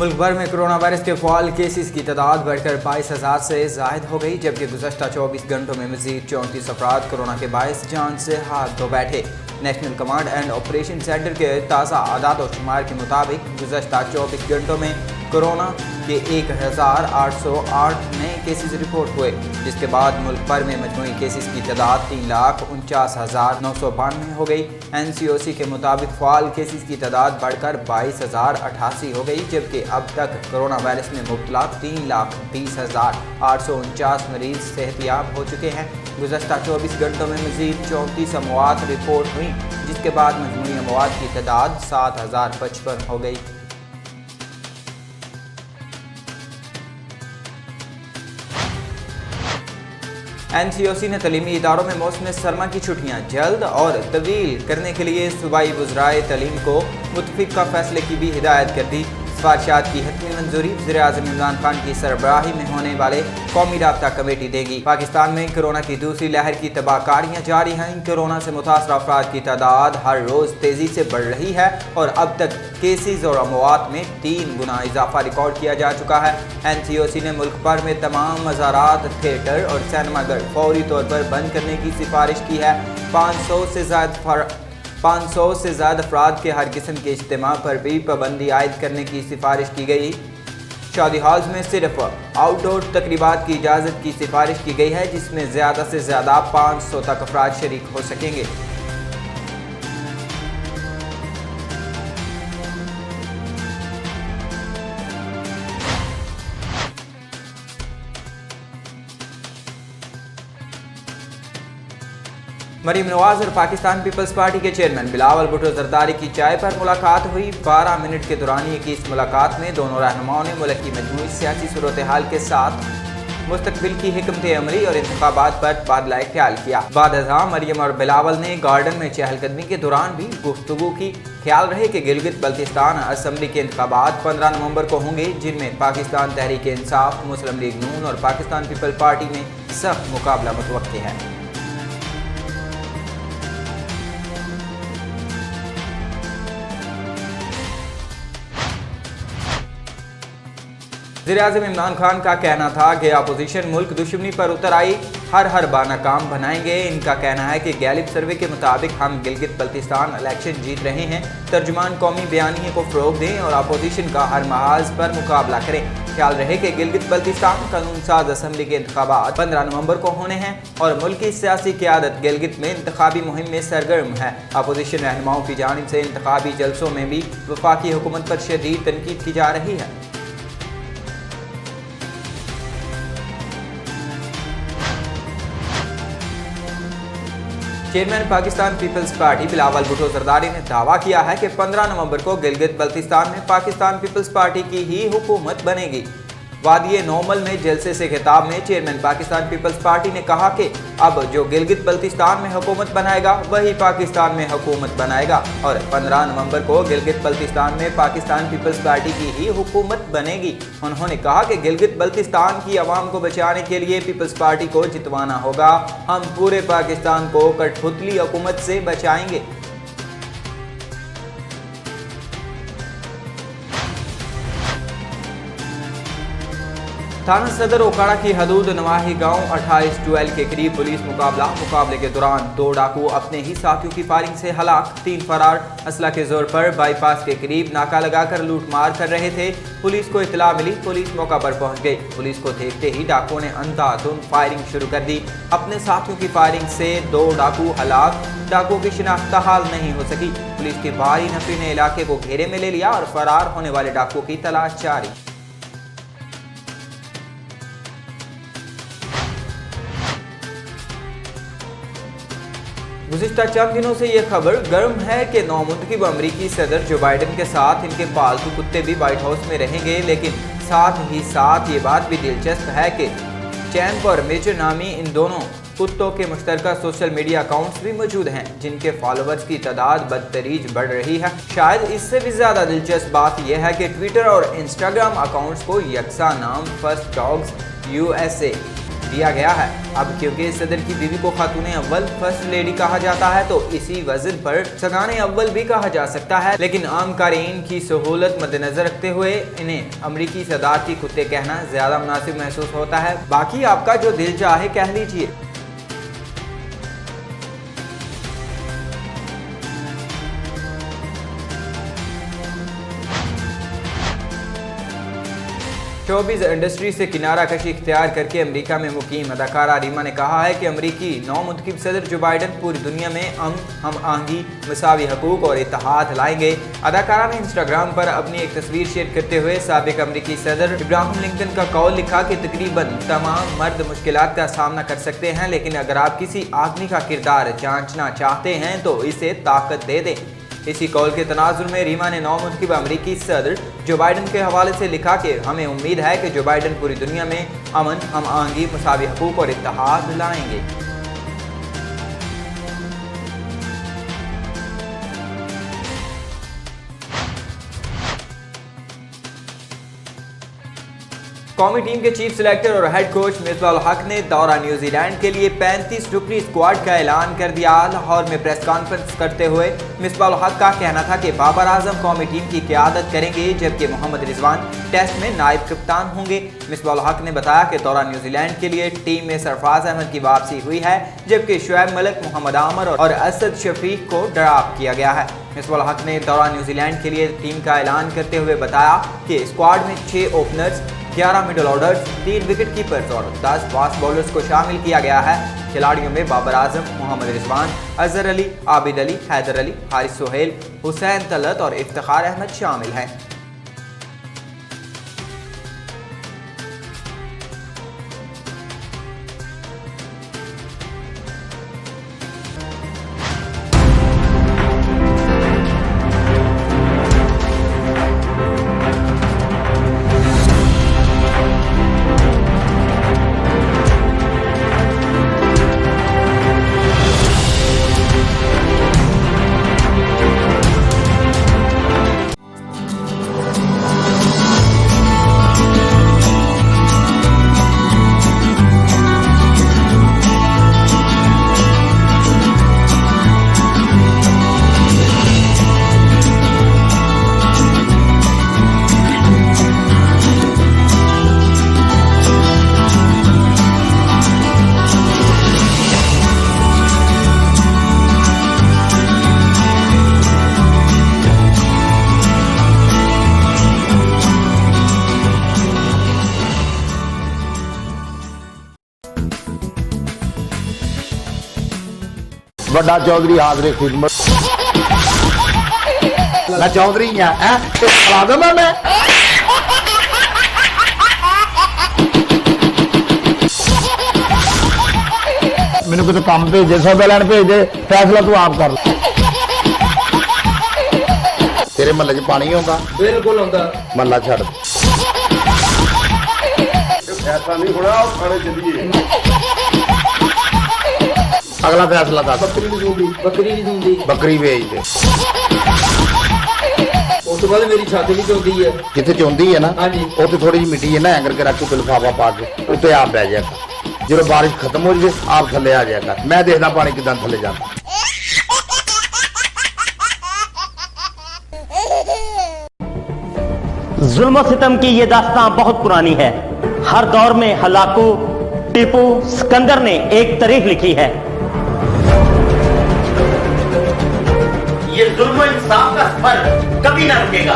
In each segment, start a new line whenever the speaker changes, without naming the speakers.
मुल्क भर में कोरोना वायरस के फ़ाल केसेस की तादाद बढ़कर 22,000 से ज़ायद हो गई, जबकि गुज़श्ता 24 घंटों में मज़ीद 34 अफराद कोरोना के बायस जान से हाथ धो बैठे। National command and operation centre के ताज़ा आदाद और शुमार के मुताबिक गुज़श्ता 24 घंटों में कोरोना के 1,808 नए केसेस रिपोर्ट हुए, जिसके बाद मुल्क भर में मजमूई केसेस की तादाद 3,49,992 हो गई। NCOC के मुताबिक फ़ाल केसेस की तादाद बढ़कर 22,088 हो गई, जबकि अब तक कोरोना वायरस में मुब्तला 3,20,849 मरीज सेहतियाब हो चुके हैं। गुज़श्ता 24 घंटों में मज़ीद 34 अमवात रिपोर्ट हुई, जिसके बाद मजमूई अमवात की तादाद 7,055 हो गई। NCOC ने तलीमी इदारों में मौसम सरमा की छुट्टियां जल्द और तवील करने के लिए सूबाई वज़राए तालीम को मुतफ़िक़ा फैसले की भी हिदायत कर दी। सिफारिशात की हतमी मंजूरी वज़ीर-ए-आज़म इमरान खान की सरबराही में होने वाले कौमी राब्ता कमेटी देगी। पाकिस्तान में कोरोना की दूसरी लहर की तबाहकारियाँ जारी हैं। कोरोना से मुतासर अफराद की तादाद हर रोज़ तेज़ी से बढ़ रही है और अब तक केसेस और अमवात में 3 गुना इजाफा रिकॉर्ड किया जा चुका है। NCOC ने मुल्क भर में तमाम मज़ारात, थिएटर और सिनेमाघर फौरी तौर पर बंद करने की सिफारिश की है। 500 से ज़्यादा अफराद के हर किस्म के इज्तिमा पर भी पाबंदी आयद करने की सिफारिश की गई। शादी हॉल्स में सिर्फ आउटडोर तकरीबात की इजाज़त की सिफारिश की गई है, जिसमें ज़्यादा से ज़्यादा 500 तक अफराद शरीक हो सकेंगे। मरीम नवाज और पाकिस्तान पीपल्स पार्टी के चेयरमैन बिलावल भुट्टो जरदारी की चाय पर मुलाकात हुई। 12 मिनट के दौरानिए की इस मुलाकात में दोनों रहनुमाओं ने मुल्क की मजमूई सियासी सूरत हाल के साथ मुस्तकबिल की हिकमत अमली और इंतखाबात पर तबादला ख्याल किया। बाद अज़ां मरियम और बिलावल ने गार्डन में चहलकदमी के दौरान भी गुफ्तगू की। ख्याल रहे कि गिलगित बल्तिस्तान असम्बली के इंतखाबात 15 नवंबर को होंगे, जिनमें पाकिस्तान तहरीक इंसाफ, मुस्लिम लीग नून और पाकिस्तान पीपल्स पार्टी में सख्त मुकाबला मुतवक्के है। वज़ीर-ए-आज़म इमरान खान का कहना था कि अपोजिशन मुल्क दुश्मनी पर उतर आई, हर बार नाकाम बनाएंगे। इनका कहना है कि गैलिब सर्वे के मुताबिक हम गिलगित बल्तिस्तान इलेक्शन जीत रहे हैं। तर्जुमान कौमी बयानिए को फ़रोग़ दें और अपोजिशन का हर महाज पर मुकाबला करें। ख्याल रहे कि गिलगित बल्तिस्तान कानून साज असम्बली के इंतखाबात 15 नवंबर को होने हैं और मुल्क की सियासी क़यादत गिलगित में इंतखाबी मुहिम में सरगर्म है। अपोजिशन रहनुमाओं की जानिब से इंतखाबी जलसों में भी वफाकी हुकूमत पर शदीद तनकीद की जा रही है। चेयरमैन पाकिस्तान पीपल्स पार्टी बिलावल भुट्टो जरदारी ने दावा किया है कि 15 नवंबर को गिलगित बल्तिस्तान में पाकिस्तान पीपल्स पार्टी की ही हुकूमत बनेगी। वादिये नौमल में जलसे से खिताब में चेयरमैन पाकिस्तान पीपल्स पार्टी ने कहा कि अब जो गिलगित बल्तिस्तान में हुकूमत बनाएगा वही पाकिस्तान में हुकूमत बनाएगा और 15 नवंबर को गिलगित बल्तिस्तान में पाकिस्तान पीपल्स पार्टी की ही हुकूमत बनेगी। उन्होंने कहा कि गिलगित बल्तिस्तान की आवाम को बचाने के लिए पीपल्स पार्टी को जितवाना होगा। हम पूरे पाकिस्तान को कठपुतली हुकूमत से बचाएंगे। थाना सदर ओकाड़ा की हदूद नवाही गांव 28-12 के करीब पुलिस मुकाबले के दौरान 2 डाकू अपने ही साथियों की फायरिंग से हलाक, 3 फरार। असला के जोर पर बाईपास के करीब नाका लगाकर लूटमार कर रहे थे। पुलिस को इतला मिली, पुलिस मौका पर पहुंच गई। पुलिस को देखते ही डाकुओं ने अंधाधुंध फायरिंग शुरू कर दी। अपने साथियों की फायरिंग से 2 डाकू हलाक। डाकुओं की शिनाख्त हाल नहीं हो सकी। पुलिस की भारी नफरी ने इलाके को घेरे में ले लिया और फरार होने वाले डाकुओं की तलाश जारी। गुज़िश्ता चंद दिनों से ये खबर गर्म है कि नौमुंतखब अमरीकी सदर जो बाइडन के साथ इनके पालतू कुत्ते भी व्हाइट हाउस में रहेंगे, लेकिन साथ ही साथ ये बात भी दिलचस्प है कि चैंप और मेजर नामी इन दोनों कुत्तों के मुश्तरका सोशल मीडिया अकाउंट्स भी मौजूद हैं, जिनके फॉलोअर्स की तादाद बदतरीज बढ़ रही है। शायद इससे भी ज़्यादा दिलचस्प बात यह है कि ट्विटर और इंस्टाग्राम अकाउंट्स को यकसा नाम फर्स्ट डॉग्स USA दिया गया है। अब क्योंकि सदर की बीवी को खातून अव्वल फर्स्ट लेडी कहा जाता है तो इसी वजन पर सगाने अव्वल भी कहा जा सकता है, लेकिन आम कारीन की सहूलत मद्देनजर रखते हुए इन्हें अमरीकी सदारती कुत्ते कहना ज्यादा मुनासिब महसूस होता है। बाकी आपका जो दिल चाहे कह लीजिए। शोबिज़ इंडस्ट्री से किनारा कशी इख्तियार करके अमेरिका में मुकीम अदाकारा रीमा ने कहा है कि अमेरिकी नौमुंतखब सदर जो बाइडन पूरी दुनिया में हम आहंगी, मसावी हकूक और इत्तेहाद लाएंगे। अदाकारा ने इंस्टाग्राम पर अपनी एक तस्वीर शेयर करते हुए साबिक अमेरिकी सदर इब्राहिम लिंकन का कौल लिखा कि तकरीबन तमाम मर्द मुश्किलात का सामना कर सकते हैं, लेकिन अगर आप किसी आदमी का किरदार जांचना चाहते हैं तो इसे ताकत दे दें। इसी कौल के तनाजुर में रीमा ने नौमुंतखब अमरीकी सदर जो बाइडन के हवाले से लिखा कि हमें उम्मीद है कि जो बाइडन पूरी दुनिया में अमन, हम आहंगी, मसावी हकूक और इत्तेहाद लाएंगे। कौमी टीम के चीफ सिलेक्टर और हेड कोच मिसबाह उल हक ने दौरा न्यूजीलैंड के लिए 35 रुकनी स्क्वाड का ऐलान कर दिया। लाहौर में प्रेस कॉन्फ्रेंस करते हुए मिसबाह उल हक का कहना था कि बाबर आजम कौमी टीम की क़यादत करेंगे, जबकि मोहम्मद रिजवान टेस्ट में नायब कप्तान होंगे। मिसबाह उल हक ने बताया कि दौरा न्यूजीलैंड के लिए टीम में सरफराज अहमद की वापसी हुई है, जबकि शुएब मलिक, मोहम्मद आमर और असद शफीक को ड्रॉप किया गया है। मिसबाह उल हक ने दौरा न्यूजीलैंड के लिए टीम का ऐलान करते हुए बताया कि स्क्वाड में 6 openers, 11 middle orders, 3 wicket keepers और 10 फास्ट बॉलर्स को शामिल किया गया है। खिलाड़ियों में बाबर आजम, मोहम्मद रिजवान, अजहर अली, आबिद अली, हैदर अली, हारिस सोहेल, हुसैन तलत और इफ्तिखार अहमद शामिल हैं।
बड़ा चौधरी हाजरे खिदमत। मैं चौधरी हाँ खिला दो मैं मैंने किसी काम भेजे, सौदा लैन भेजे, फैसला तू आप कर ले। तेरे महल्ले च पानी आउंदा?
बिल्कुल आउंदा।
महल्ला छड़
फैसला नहीं होना, थाने चलिए।
अगला फैसला दस।
बकरी नहीं दूंदी,
बकरी बेच दे।
उस तो बाद मेरी छाती भी चौंधी है।
जिथे चौंधी है ना,
हाँ जी,
उत्थे थोड़ी जी मिट्टी है ना, एंकर के रख के लिफाफा पा के उत्ते आप बह जाएगा। जो बारिश खत्म हो जाए आप थले आ जाएगा। मैं देखदा पानी किदां थले जाता।
जुल्म सितम की ये दास्तां बहुत पुरानी है। हर दौर में हलाकू, टीपू, सिकंदर ने एक तारीख लिखी है। ये जुल्म इंसाफ का सफर कभी ना रुकेगा।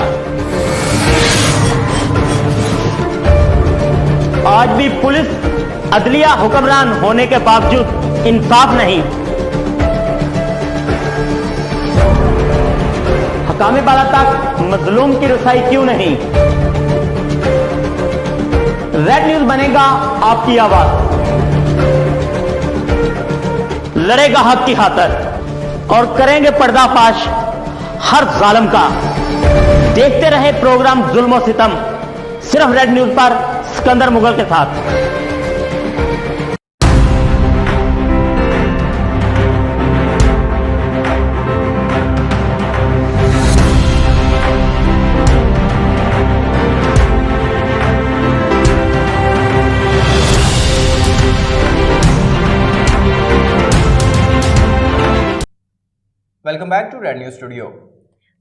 आज भी पुलिस, अदलिया हुक्मरान होने के बावजूद इंसाफ नहीं। हकामे बाला तक मजलूम की रसाई क्यों नहीं? रेड न्यूज बनेगा आपकी आवाज, लड़ेगा हक की खातिर और करेंगे पर्दाफाश हर जालिम का। देखते रहे प्रोग्राम जुल्म सितम, सिर्फ रेड न्यूज पर सिकंदर मुगल के साथ।
Welcome back to Red News studio.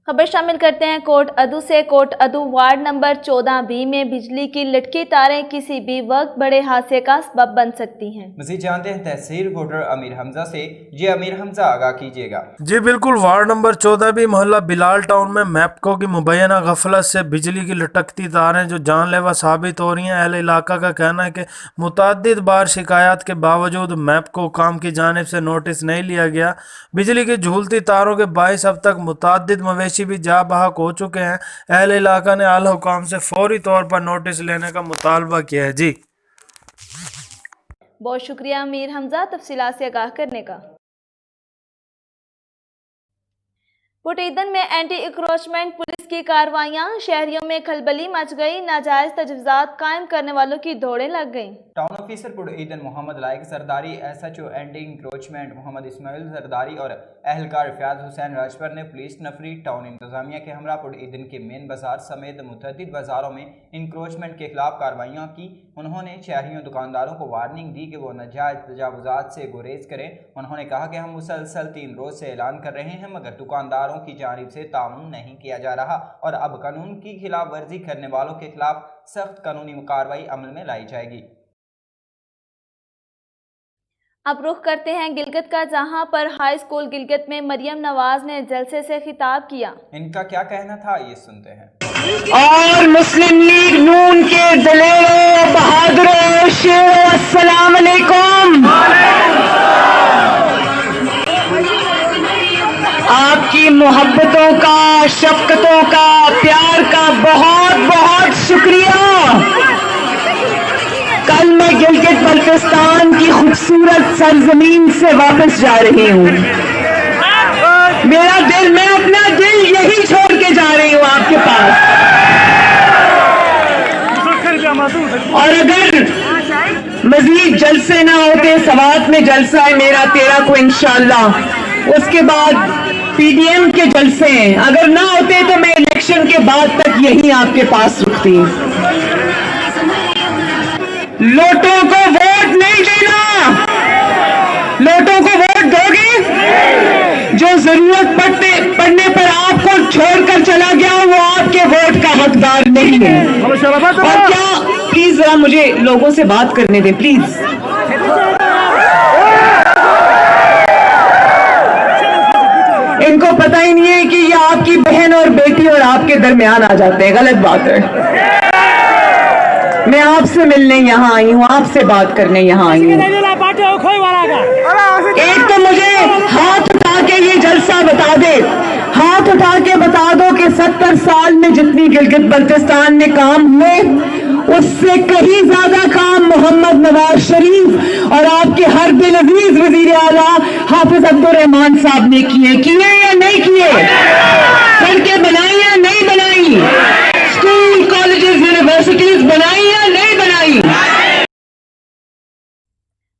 खबर शामिल करते हैं कोट अदू से। कोट अदू वार्ड नंबर 14B में बिजली की लटकी तारें किसी भी वक्त बड़े हादसे का सबब बन सकती हैं। मज़ीद जानते हैं तहसील रिपोर्टर अमीर हमजा से। जी अमीर हमजा, आगाह कीजिएगा।
जी बिल्कुल, वार्ड नंबर 14B मोहल्ला बिलाल टाउन में मैपको की मुबैना गफलत से बिजली की लटकती तारें जो जानलेवा साबित हो रही हैं। अहले इलाका का कहना है कि मुतअद्दिद बार शिकायत के बावजूद मैपको काम की जानिब से नोटिस नहीं लिया गया। बिजली की झूलती तारों के बाइस अब तक मुतअद्दिद मवेशी भी जा बहक हो चुके हैं। अहले इलाका ने आला हुकाम से फौरी तौर पर नोटिस लेने का मुतालबा किया है। जी
बहुत शुक्रिया अमीर हमजा तफसीलात से आगाह करने का। पुटीदन में एंटी इंक्रोचमेंट पुलिस की कार्रवाइयां, शहरियों में खलबली मच गई, नाजायज तजवीज़ात कायम करने वालों की दौड़ें लग गईं। टाउन ऑफिसर पुटीदन Mohammad Laiq Sardari, SHO anti encroachment Mohammad Ismail Sardari और एहलकार रियाज हुसैन राजपर ने पुलिस नफरी टाउन इंतजामिया के हमरा पुटीदन के मेन बाजार समेत मुतअद्दिद बाजारों में इंक्रोचमेंट के खिलाफ कार्रवाइयाँ की। उन्होंने शहरियों दुकानदारों को वार्निंग दी कि वो नाजायज तजावुज़ात से गुरेज करें। उन्होंने कहा कि हम मुसलसल 3 रोज़ से ऐलान कर रहे हैं मगर दुकानदारों की जानिब से ताउन नहीं किया जा रहा और अब कानून की खिलाफ वर्जी करने वालों के खिलाफ सख्त कानूनी कार्रवाई अमल में लाई जाएगी। अब रुख करते हैं गिलगित का, जहां पर हाई स्कूल गिलगित में मरियम नवाज ने जलसे से खिताब किया। इनका क्या कहना था, ये सुनते हैं।
और मुस्लिम लीग नून के दलेरों, बहादुरों, शेरों, अस्सलाम अलैकुम। आपकी मोहब्बतों का, शफकतों का, प्यार का बहुत बहुत शुक्रिया। कल मैं गिलगित बल्तिस्तान की खूबसूरत सरजमीन से वापस जा रही हूँ। मैं अपना दिल यही छोड़ के जा रही हूँ आपके पास। और अगर मजीद जलसे ना होते, सवात में जलसा है मेरा 13 को इंशाअल्लाह, उसके बाद PDM के जलसे हैं, अगर ना होते तो मैं इलेक्शन के बाद तक यही आपके पास रुकती। लोटों को वोट नहीं देना, लोटों को वोट दोगे? जो जरूरत पड़ने पर आपको छोड़कर चला गया वो आपके वोट का हकदार नहीं है। और क्या, प्लीज जरा मुझे लोगों से बात करने दें प्लीज। इनको पता ही नहीं है कि ये आपकी बहन और बेटी और आपके दरमियान आ जाते हैं, गलत बात है। मैं आपसे मिलने यहाँ आई हूँ, आपसे बात करने यहाँ आई हूँ। एक तो मुझे हाथ उठा के ये जलसा बता दे, हाथ उठा के बता दो कि 70 साल में जितनी गिलगित बल्तिस्तान में काम हुए उससे कहीं ज्यादा काम मोहम्मद नवाज शरीफ और आपके हर दिल अजीज वजीर आला हाफिज अब्दुल रहमान साहब ने किए या नहीं किए? सड़कें बनाई या नहीं बनाई? स्कूल, कॉलेजेस, यूनिवर्सिटीज बनाई या नहीं बनाई?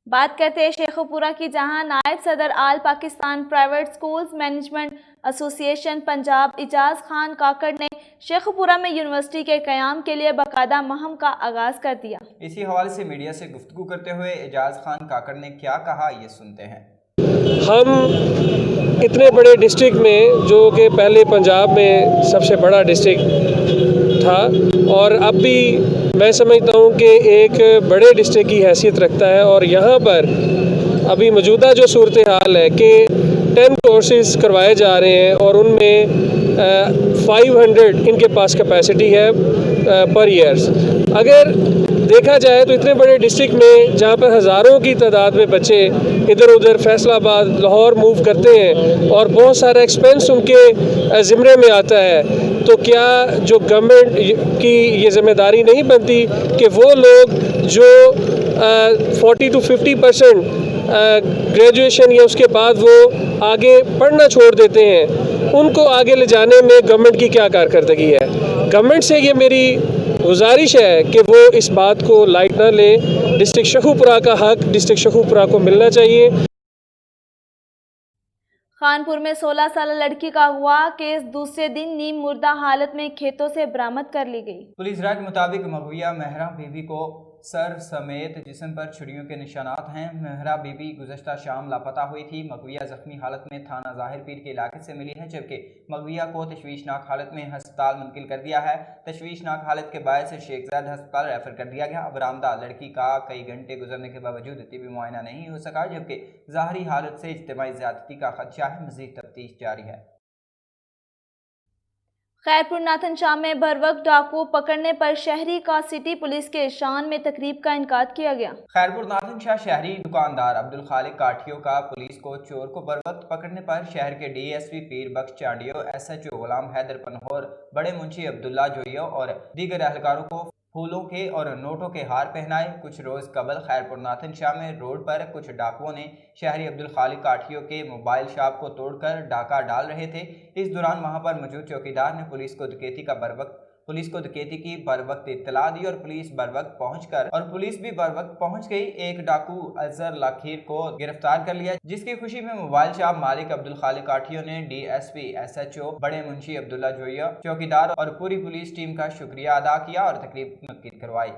बात करते हैं शेखुपुरा की, जहां नायब सदर all Pakistan private schools management association Punjab Ejaz Khan Kakar ने शेखुपुरा में यूनिवर्सिटी के क़याम के लिए बाकायदा मुहिम का आगाज़ कर दिया। इसी हवाले से मीडिया से गुफ्तगू करते हुए एजाज खान काकड़ ने क्या कहा, ये सुनते हैं।
हम इतने बड़े डिस्ट्रिक्ट में, जो कि पहले पंजाब में सबसे बड़ा डिस्ट्रिक्ट था और अब भी मैं समझता हूँ कि एक बड़े डिस्ट्रिक्ट की हैसियत रखता है, और यहाँ पर अभी मौजूदा जो सूरत हाल है कि 10 कोर्सेज करवाए जा रहे हैं और उनमें 500 इनके पास कैपेसिटी है पर ईयर्स। अगर देखा जाए तो इतने बड़े डिस्ट्रिक्ट में जहाँ पर हज़ारों की तादाद में बच्चे इधर उधर फैसलाबाद, लाहौर मूव करते हैं और बहुत सारा एक्सपेंस उनके ज़िम्मे में आता है, तो क्या जो गवर्नमेंट की ये ज़िम्मेदारी नहीं बनती कि वो लोग जो 40 to 50% ग्रेजुएशन या उसके बाद वो आगे पढ़ना छोड़ देते हैं, उनको आगे ले जाने में गवर्नमेंट की क्या कारकर्दगी है? गवर्नमेंट से ये मेरी गुजारिश है कि वो इस बात को लाइट ना ले। डिस्ट्रिक्ट शेखुपुरा का हक डिस्ट्रिक्ट शेखुपुरा को मिलना चाहिए।
खानपुर में 16 साल लड़की का अगवा केस दूसरे दिन नीम मुर्दा हालत में खेतों से बरामद कर ली गई। पुलिस राय के मुताबिक मगविया महरा बीवी को
सर समेत जिस्म पर छुरियों के निशानात हैं। महरा बीबी गुज़श्ता शाम लापता हुई थी। मगविया जख्मी हालत में थाना ज़ाहिर पीर के इलाके से मिली है, जबकि मगविया को तशवीशनाक हालत में हस्पताल मुंतकिल कर दिया है। तशवीशनाक हालत के बायस शेख ज़ैद हस्पताल रेफर कर दिया गया। बरामदा लड़की का कई घंटे गुजरने के बावजूद तिबी मुआयना नहीं हो सका, जबकि ज़ाहरी हालत से इज्तिमाई ज़्यादती का खदशा है। मज़ीद तफ्तीश जारी है।
खैरपुर नाथन शाह में भर वक्त डाकू पकड़ने पर शहरी का सिटी पुलिस के शान में तकरीब का इनकाद किया गया।
खैरपुर नाथन शाह शहरी दुकानदार अब्दुल खालिक काठियों का पुलिस को चोर को बर वक्त पकड़ने पर शहर के DSP पीर बख्श चांडियो, SHO गुलाम हैदर पनहोर, बड़े मुंशी अब्दुल्ला जोइयो और दीगर एहलकारों को फूलों के और नोटों के हार पहनाए। कुछ रोज कबल खैरपुर नाथन शाह में रोड पर कुछ डाकुओं ने शहरी अब्दुल खालिक काठियों के मोबाइल शॉप को तोड़कर डाका डाल रहे थे। इस दौरान वहां पर मौजूद चौकीदार ने पुलिस को डकैती की बर वक्त इत्तला दी और पुलिस भी बर वक्त पहुंच गई। एक डाकू अजहर लाखीर को गिरफ्तार कर लिया, जिसकी खुशी में मोबाइल शॉप मालिक अब्दुल खालिक काठियों ने DSP SHO बड़े मुंशी अब्दुल्ला जोइया, चौकीदार और पूरी पुलिस टीम का शुक्रिया अदा किया और तकरीब मुनक्किद करवाई।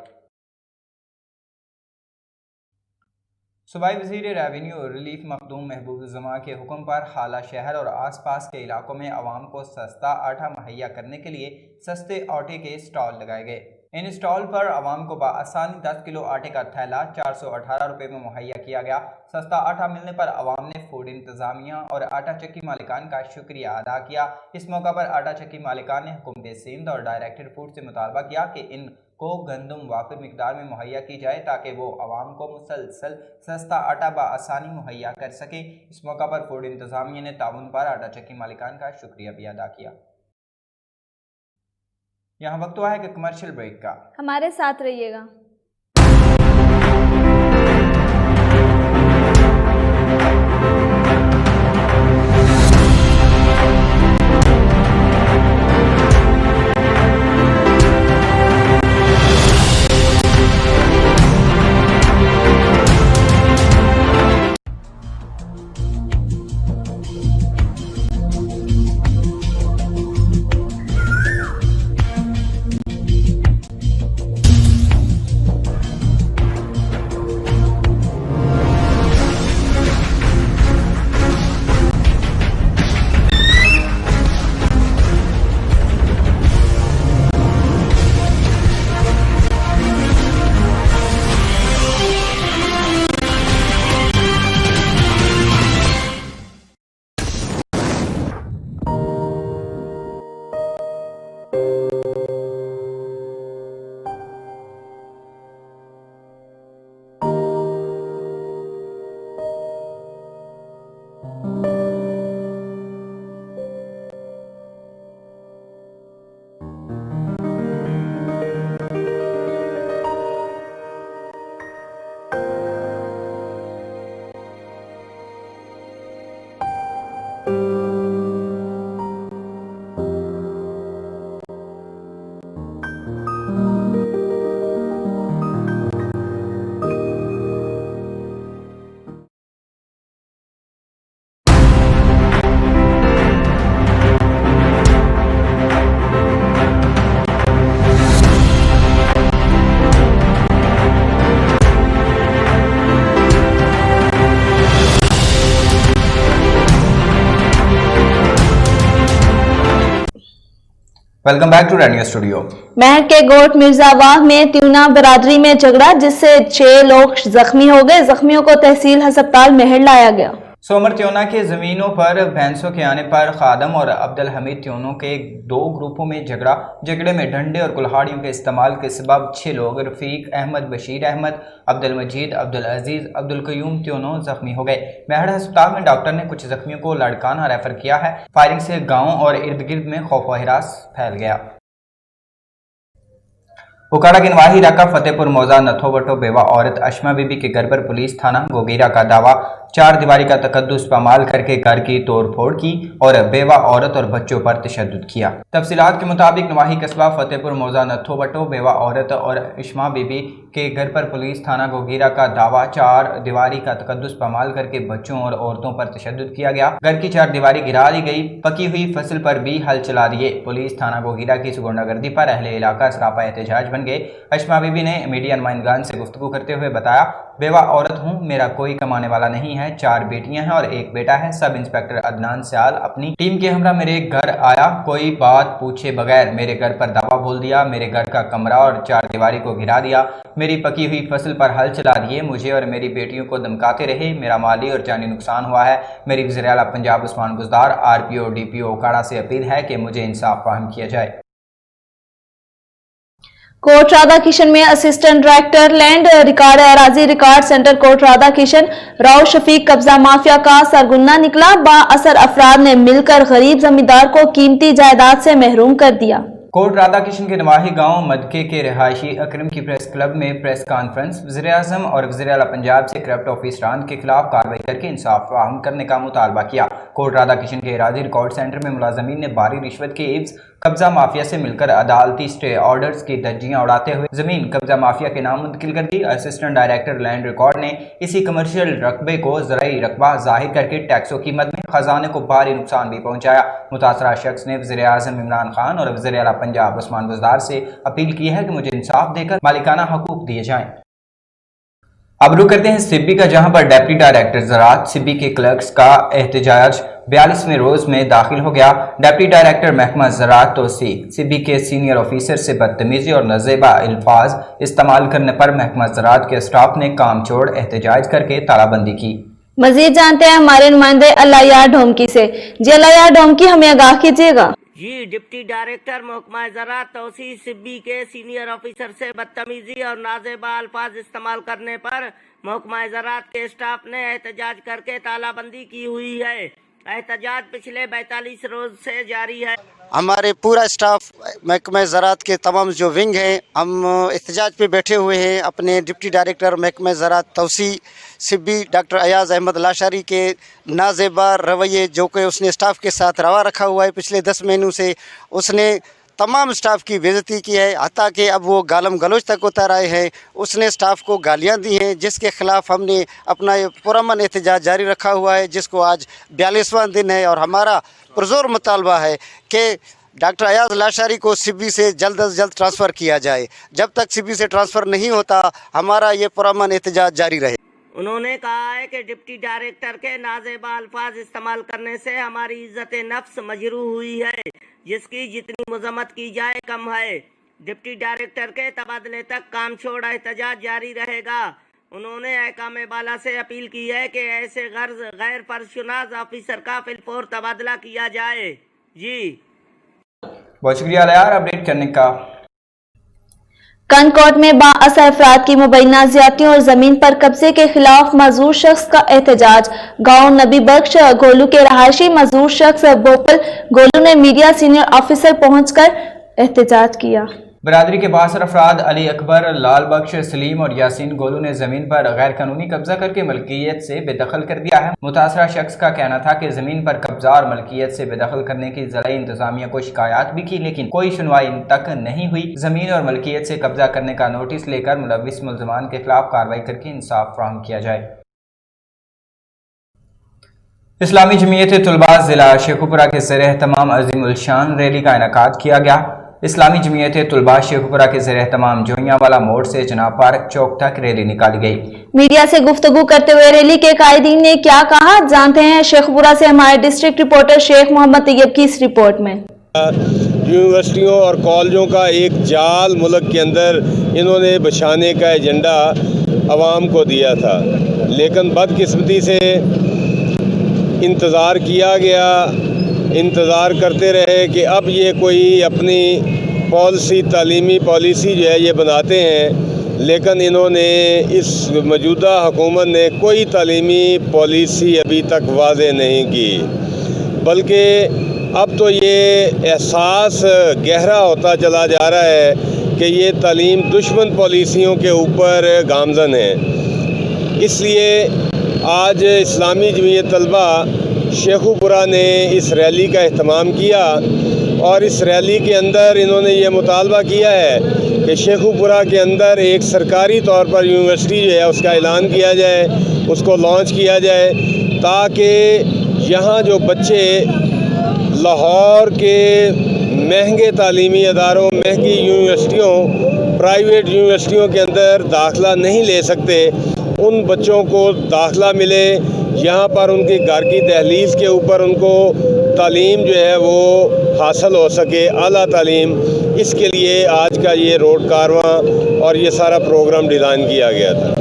सूबाई वज़ीर रेवेन्यू रिलीफ मखदूम महबूब ज़मा के हुक्म पर हाला शहर और आसपास के इलाकों में आवाम को सस्ता आटा मुहैया करने के लिए सस्ते आटे के स्टॉल लगाए गए। इन स्टॉल पर आवाम को बआसानी 10 किलो आटे का थैला 418 रुपये में मुहैया किया गया। सस्ता आटा मिलने पर आवाम ने फूड इंतज़ामिया और आटा चक्की मालिकान का शुक्रिया अदा किया। इस मौका पर आटा चक्की मालिकान ने हुकूमत सिंध और डायरेक्टर फूड से मुतालबा किया कि इन को गंदम वाफिर मिकदार में मुहैया की जाए ताकि वो आवाम को मुसलसल सस्ता आटा बआसानी मुहैया कर सके। इस मौका पर फूड इंतज़ामिया ने ताउन पर आटा चक्की मालिकान का शुक्रिया भी अदा किया। यहाँ वक्त हुआ है कि कमर्शियल ब्रेक का,
हमारे साथ रहिएगा।
Welcome back to radio studio.
Mehar के गोट मिर्जावाह में त्यूना बरादरी में झगड़ा, जिससे 6 लोग जख्मी हो गए। जख्मियों को तहसील अस्पताल महर लाया गया।
सोमर त्योना के ज़मीनों पर भैंसों के आने पर खादम और अब्दुल हमीद त्योनों के 2 ग्रुपों में झगड़े में डंडे और कुल्हाड़ियों के इस्तेमाल के सबब 6 लोग रफ़ीक अहमद, बशीर अहमद, अब्दुल मजीद, अब्दुल अजीज़, अब्दुल कयूम त्योनों जख्मी हो गए। महड़ अस्पताल में डॉक्टर ने कुछ जख्मियों को लाड़काना रेफर किया है। फायरिंग से गाँव और इर्द गिर्द में खौफ व हिरास फैल गया। उकाड़ा के नवाही इलाका फतेहपुर मौजा नथो बटो बेवा औरत अशमा बीबी के घर पर पुलिस थाना गोगीरा का दावा चार दीवारी का तकद्दुस पामाल करके घर की तोड़ फोड़ की और बेवा औरत और बच्चों पर तशद्दुद किया। तफसीलात के मुताबिक नवाही कस्बा फतेहपुर मौजा नथो बटो बेवा औरत और इश्मा बीबी के घर पर पुलिस थाना गोगीरा का दावा चार दीवारी का तकद्दुस पामाल करके बच्चों और औरतों पर तशद्दुद किया गया। घर की चार दीवारी गिरा दी गई, पकी हुई फसल पर भी हल चला दिए। पुलिस थाना गोगीरा की इस गुंडागर्दी पर अहले इलाका सरापा एहतजाज बन गए। इश्मा बीबी ने मीडिया नुमाइंदगान से गुफ्तगू करते हुए बताया, बेवा औरत हूँ, मेरा कोई कमाने वाला नहीं है, 4 बेटियां हैं और 1 बेटा है। सब इंस्पेक्टर अदनान सियाल अपनी टीम के हमरा मेरे घर आया, कोई बात पूछे बगैर मेरे घर पर दावा बोल दिया, मेरे घर का कमरा और 4 दीवारी को गिरा दिया, मेरी पकी हुई फसल पर हल चला दिए, मुझे और मेरी बेटियों को धमकाते रहे। मेरा माली और जानी नुकसान हुआ है। मेरी वज़ीर आला पंजाब उस्मान बुज़दार RPO DPO ओकाड़ा से अपील है कि मुझे इंसाफ फाहम किया जाए।
कोट राधा किशन में असिस्टेंट डायरेक्टर लैंड रिकॉर्ड अराजी रिकॉर्ड सेंटर कोट राधा किशन राव शफीक कब्जा माफिया का सरगुना निकला। बाअसर अफराद ने मिलकर गरीब जमींदार को कीमती जायदाद से महरूम कर दिया।
कोट राधा किशन के नवाही गांव मदके के रहायशी अकरम की प्रेस क्लब में प्रेस कॉन्फ्रेंस वज़ीर-ए-आज़म और वज़ीर आला पंजाब से करप्ट ऑफिसरान के खिलाफ कार्रवाई करके इंसाफ फराहम करने का मुतालबा किया। कोट राधा किशन के अराजी रिकॉर्ड सेंटर में मुलाजमीन ने भारी रिश्वत के एवज कब्जा माफिया से मिलकर अदालती स्टे ऑर्डर्स की दर्जियां उड़ाते हुए जमीन कब्जा माफिया के नाम मुंतकिल कर दी। असिस्टेंट डायरेक्टर लैंड रिकॉर्ड ने इसी कमर्शियल रकबे को ज़राई रकबा जाहिर करके टैक्सों की मद में खजाने को भारी नुकसान भी पहुंचाया। मुतासरा शख्स ने वज़ीर-ए-आज़म इमरान खान और वज़ीर आला पंजाब उस्मान बुज़दार से अपील की है कि मुझे इंसाफ देकर मालिकाना हकूक दिए जाएं। अब रुक करते हैं सिब्बी का, जहां पर डिप्टी डायरेक्टर ज़राअत सिब्बी के क्लर्क्स का एहतजाज 42वें रोज में दाखिल हो गया। डिप्टी डायरेक्टर महकमा ज़राअत तोसी सिब्बी के सीनियर ऑफिसर से बदतमीजी और नाजेबा अल्फाज इस्तेमाल करने पर महकमा ज़राअत के स्टाफ ने काम छोड़ एहतजाज करके तालाबंदी की।
मजीद जानते हैं हमारे नुमाइंदे अल्लाह ढोमकी से। जी अल्लाह ढोमकी, हमें आगाह कीजिएगा।
जी, डिप्टी डायरेक्टर महकमा ज़राअत तौसी सिब्बी के सीनियर ऑफिसर से बदतमीजी और नाजेबा अल्फाज इस्तेमाल करने पर महकमा ज़राअत के स्टाफ ने एहतजाज करके तालाबंदी की हुई है। एहतजाज पिछले 42 रोज से जारी है।
हमारे पूरा स्टाफ महकमा ज़राअत के तमाम जो विंग हैं, हम एहतजाज पे बैठे हुए हैं अपने डिप्टी डायरेक्टर महकमा ज़राअत तौसी सिब्बी डॉक्टर अयाज़ अहमद लाशारी के नाजेबा रवैये जो कि उसने स्टाफ के साथ रवा रखा हुआ है पिछले 10 महीनों से। उसने तमाम स्टाफ की बेइज्जती की है, हत्ता कि अब वो गालम गलोच तक उतर आए हैं। उसने स्टाफ को गालियां दी हैं, जिसके खिलाफ हमने अपना ये पुरअमन एहतजाज जारी रखा हुआ है, जिसको आज 42वां दिन है। और हमारा पुरजोर मुतालबा है कि डॉक्टर अयाज़ लाशारी को सिब्बी से जल्द अज जल्द ट्रांसफ़र किया जाए। जब तक सिब्बी से ट्रांसफ़र नहीं होता, हमारा ये पुरअमन एहतजाज जारी रहे।
उन्होंने कहा है कि डिप्टी डायरेक्टर के नाजेबा अल्फाज इस्तेमाल करने से हमारी इज्जत नफ्स मजरू हुई है, जिसकी जितनी मजम्मत की जाए कम है। डिप्टी डायरेक्टर के तबादले तक काम छोड़ एहतजाज जारी रहेगा। उन्होंने अहकाम बाला से अपील की है कि ऐसे गैर फर्शनाज ऑफिसर का फिलफौर तबादला किया जाए। जी
बहुत शुक्रिया यार अपडेट करने का।
कनकौट में बाअसर अफराद की मुबैना ज्यादतियों और जमीन पर कब्जे के खिलाफ मजदूर शख्स का एहतजाज। गांव नबी बख्श गोलू के रहायशी मजदूर शख्स बोपल गोलू ने मीडिया सीनियर ऑफिसर पहुंचकर एहतजाज किया।
बरादरी के बासर अफराद अली अकबर, लाल बख्श, सलीम और यासीन गोलू ने जमीन पर गैर कानूनी कब्जा करके मलकियत से बेदखल कर दिया है। मुतासरा शख्स का कहना था कि जमीन पर कब्जा और मलकियत से बेदखल करने की ज़िला इंतजामिया को शिकायत भी की, लेकिन कोई सुनवाई तक नहीं हुई। जमीन और मलकियत से कब्जा करने का नोटिस लेकर मुलविस मुल्ज़मान के खिलाफ कार्रवाई करके इंसाफ फराहम किया जाए। इस्लामी जमीयत तुलबा जिला शेखुपुरा के ज़रिए तमाम अज़ीम उल शान रैली का इनेकाद किया गया। इस्लामी जमीयत तुलबा शेखुपुरा के ज़रिए तमाम जोइयावाला मोड़ से जनाब पार्क चौक तक रैली निकाली गई।
मीडिया से गुफ्तगू करते हुए रैली के कायदीन ने क्या कहा, जानते हैं शेखुपुरा से हमारे डिस्ट्रिक्ट रिपोर्टर शेख मोहम्मद तैयब की इस रिपोर्ट में।
यूनिवर्सिटियों और कॉलेजों का एक जाल मुल्क के अंदर इन्होंने बिछाने का एजेंडा आवाम को दिया था, लेकिन बदकिस्मती से इंतज़ार किया गया, इंतज़ार करते रहे कि अब ये कोई अपनी पॉलिसी तालीमी पॉलिसी जो है ये बनाते हैं, लेकिन इन्होंने इस मौजूदा हुकूमत ने कोई तालीमी पॉलिसी अभी तक वाज़े नहीं की, बल्कि अब तो ये एहसास गहरा होता चला जा रहा है कि ये तालीम दुश्मन पॉलिसियों के ऊपर गामज़न है। इसलिए आज इस्लामी जमीयत तलबा शेखुपुरा ने इस रैली का अहतमाम किया और इस रैली के अंदर इन्होंने ये मुतालबा किया है कि शेखुपुरा के अंदर एक सरकारी तौर पर यूनिवर्सिटी जो है उसका ऐलान किया जाए, उसको लॉन्च किया जाए, ताकि यहाँ जो बच्चे लाहौर के महंगे तालीमी अदारों, महंगी यूनिवर्सिटियों, प्राइवेट यूनिवर्सिटियों के अंदर दाखिला नहीं ले सकते, उन बच्चों को दाखिला मिले, यहाँ पर उनके घर की दहलीज के ऊपर उनको तालीम जो है वो हासिल हो सके, आला तालीम। इसके लिए आज का ये रोड कारवां और ये सारा प्रोग्राम डिज़ाइन किया गया था।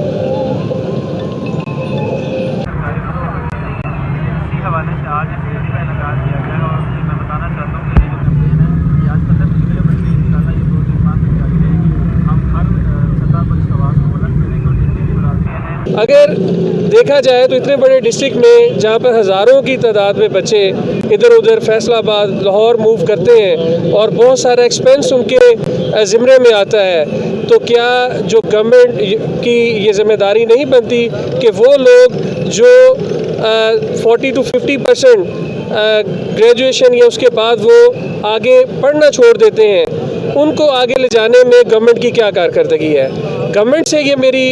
अगर देखा जाए तो इतने बड़े डिस्ट्रिक्ट में जहाँ पर हज़ारों की तादाद में बच्चे इधर उधर फैसलाबाद, लाहौर मूव करते हैं और बहुत सारा एक्सपेंस उनके ज़िम्मे में आता है, तो क्या जो गवर्नमेंट की ये ज़िम्मेदारी नहीं बनती कि वो लोग जो 40 to 50% ग्रेजुएशन या उसके बाद वो आगे पढ़ना छोड़ देते हैं, उनको आगे ले जाने में गवर्नमेंट की क्या कारकर्दगी है। गवर्नमेंट से ये मेरी